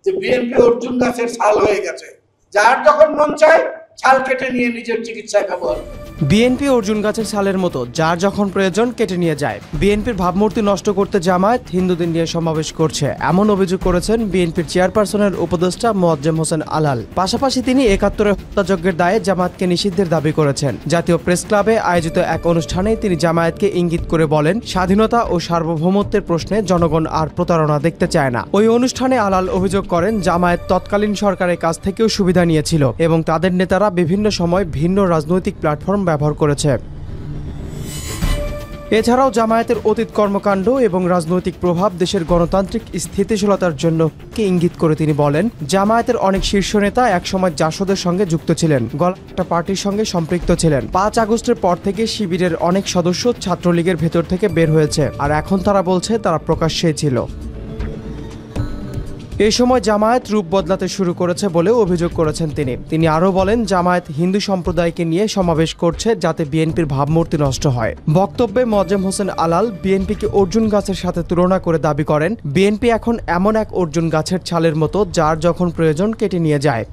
যে বিএনপি অর্জুন গাছের ছাল হয়ে গেছে, যার যখন মন চায় ছাল কেটে নিয়ে নিজের চিকিৎসায় ব্যবহার করে। বিএনপি অর্জুন গাছের ছালের মতো যার যখন প্রয়োজন কেটে নিয়ে যায়। বিএনপির ভাবমূর্তি নষ্ট করতে জামায়াত হিন্দুদের নিয়ে সমাবেশ করছে, এমন অভিযোগ করেছেন বিএনপির চেয়ারপারসনের উপদেষ্টা মোয়াজ্জেম হোসেন আলাল। পাশাপাশি তিনি ৭১-এর হত্যাযজ্ঞের দায়ে জামায়াতকে নিষিদ্ধের দাবি করেছেন। জাতীয় প্রেস ক্লাবে আয়োজিত এক অনুষ্ঠানে তিনি জামায়াতকে ইঙ্গিত করে বলেন, স্বাধীনতা ও সার্বভৌমত্বের প্রশ্নে জনগণ আর প্রতারণা দেখতে চায় না। ওই অনুষ্ঠানে আলাল অভিযোগ করেন, জামায়াত তৎকালীন সরকারের কাছ থেকেও সুবিধা নিয়েছিল এবং তাদের নেতারা বিভিন্ন সময় ভিন্ন রাজনৈতিক প্ল্যাটফর্ম ব্যবহার করেছে। এছাড়াও জামায়াতের অতীত কর্মকাণ্ড এবং রাজনৈতিক প্রভাব দেশের গণতান্ত্রিক স্থিতিশীলতার জন্য ইঙ্গিত করে তিনি বলেন, জামায়াতের অনেক শীর্ষ নেতা একসময় জাসদের সঙ্গে যুক্ত ছিলেন, একটা পার্টির সঙ্গে সম্পৃক্ত ছিলেন। ৫ আগস্টের পর থেকে শিবিরের অনেক সদস্য ছাত্রলীগের ভেতর থেকে বের হয়েছে, আর এখন তারা বলছে তারা প্রকাশ্যেই ছিল। এই সময় জামায়াত রূপ বদলাতে শুরু করেছে বলে অভিযোগ করেছেন তিনি আরও বলেন, জামায়াত হিন্দু সম্প্রদায়কে নিয়ে সমাবেশ করছে যাতে বিএনপির ভাবমূর্তি নষ্ট হয়। বক্তব্যে মোয়াজ্জেম হোসেন আলাল বিএনপিকে অর্জুন গাছের সাথে তুলনা করে দাবি করেন, বিএনপি এখন এমন এক অর্জুন গাছের ছালের মতো যার যখন প্রয়োজন কেটে নিয়ে যায়।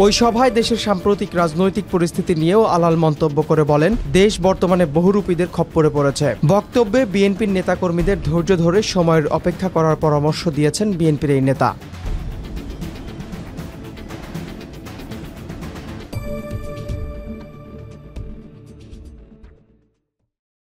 ওই সভায় দেশের সাম্প্রতিক রাজনৈতিক পরিস্থিতি নিয়েও আলাল মন্তব্য করে বলেন, দেশ বর্তমানে বহুরূপীদের খপ্পরে পড়েছে। বক্তব্যে বিএনপির নেতাকর্মীদের ধৈর্য ধরে সময়ের অপেক্ষা করার পরামর্শ দিয়েছেন বিএনপির এই নেতা।